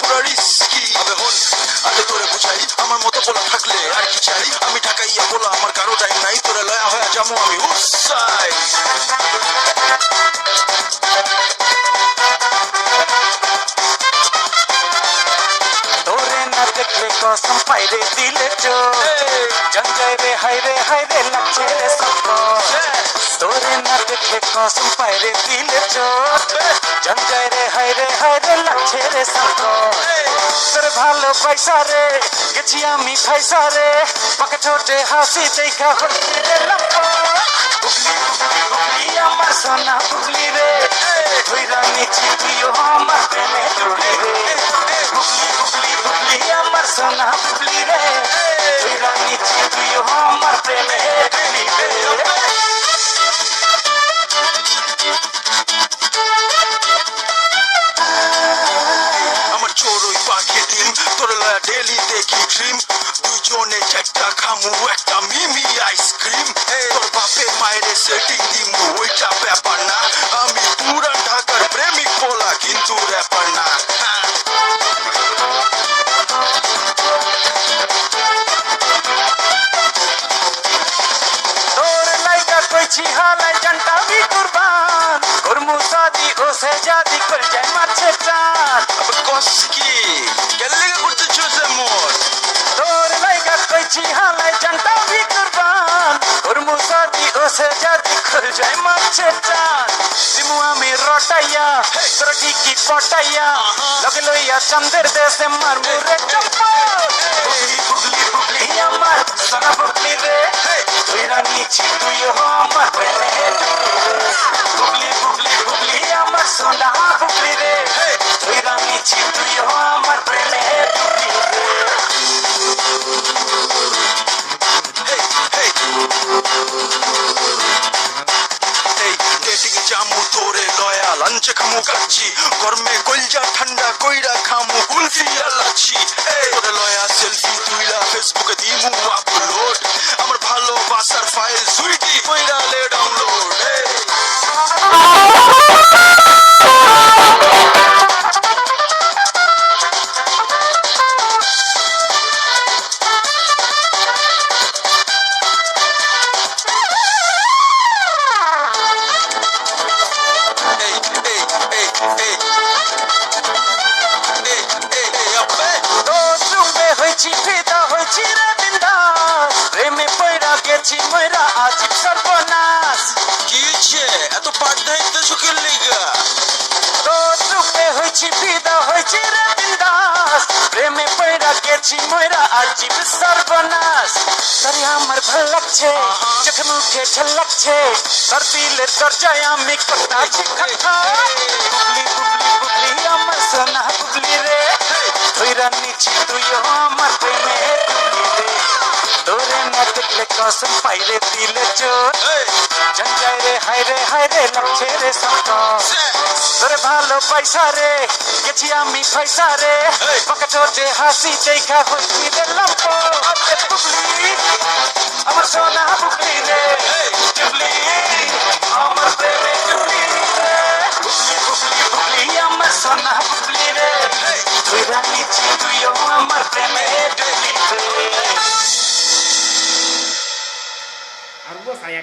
পুরা রিস্কি। আবে হন আগে তোরে বুঝাই, আমার মতো বলা থাকলে আর কি চাই, আমি ঢাকাইয়া বলা আমার কারো টাইম নাই, তোরে লয়া হয়ে যাবো আমি উৎসাই। তোরে না দেখলে কসম পাইরে দিলে চোর, জঞ্জায় রে হায় রে লাগছে রে সফর। তোরে না দেখলে কসম পাইরে দিলে চোর, জঞ্জায় রে হায় রে লাগছে রে সফর। তোর ভালো পয়সা রে গেছি আমি ফাইসা রে, পাকে ছোটে হাসি দেখা হচ্ছে রে লম্পট। বুবলি বুবলি বুবলি আমার সোনা বুবলি রে, ধইরা নিচ্ছি তুইও আমার প্রেমে ডুবলি রে। বুবলি বুবলি বুবলি আমার সোনা বুবলি রে, ধইরা নিচ্ছি তুইও আমার প্রেমে ডুবলি রে। আমার চড়ুই পাখি ডিম, তোর লয়া ডেলি দেখি ড্রিম, দুজনে চারটা খামু একটা মিমি আইসক্রিম। তোর বাপের মায়ের সেটিং দিমু ওইটা ব্যাপার না, আমি পুরান ঢাকার প্রেমিক বলা কিন্তু র্যাপার না। তোর লাইকা কইছি হালাই জানটা বি কুরবান, করমু শাদি ওসে জাদি কর যায় মাছে চাঁদ। কস কি কেন লেগে করতেছিস এমন? তোর লাইকা কইছি হালাই জানটা বি কুরবান, করমু শাদি ওসে জাদি কর যায় মাছে চাঁদ। দিমু আমি রটাইয়া তোর ঠিকই পটাইয়া, লগে লইয়া চন্দের দেশে মারমু রে চপ্পল। বুবলি বুবলি বুবলি আমার সোনা বুবলি রে, ধইরা নিচ্ছি তুইও আমার প্রেমে ডুবলি রে। বুবলি বুবলি বুবলি আমার সোনা বুবলি রে, ধইরা নিচ্ছি তুইও আমার প্রেমে ডুবলি রে। ডেটিং জামু তোরে লয়া লাঞ্চ খামু কাচ্ছি, গরমে কলজা ঠান্ডা কইরা খামু কুলফি আর লাচ্ছি। তোরে লয়া সেলফি তুইলা ফেসবুকে দিমু আপলোড, আমার ভালোবাসার ফাইল সুইটি কইরা লে ডাউনলোড। তোর রূপে হইছি ফিদা হইছি রে বিন্দাস, প্রেমে পইরা গেছি মইরা আজিব সর্বনাশ। কি হচ্ছে এত পার্টনার সুখের লিগা? তোর রূপে হইছি ফিদা হইছি রে বিন্দাস, প্রেমে পইরা গেছি মইরা আজিব সর্বনাশ। তোরে আমার ভাল লাগছে, চোখে মুখে ঝলকছে, তোর দিলের দরজায় আমি করতাছি খটখট। বুবলি বুবলি বুবলি আমার সোনা বুবলি রে, ধইরা নিচ্ছি তুইও আমার প্রেমে ডুবলি রে। তোরে না দেখলে কসম পাইরে দিলে চোর, জঞ্জায় রে হায় রে লাগছে রে সফর। তোরে ভালো পয়সা রে গেছি আমি পয়সা রে, পাকা ঠোঁটে হাসি দেখা হইছি রে লম্পট। বুবলি আমার সোনা বুবলি রে, ডুবলি আমার প্রেমে ডুবলি রে। বুবলি বুবলি বুবলি আমার সোনা বুবলি রে, ধইরা নিচ্ছি তুইও আমার প্রেমে ডুবলি রে। আর বস আয়া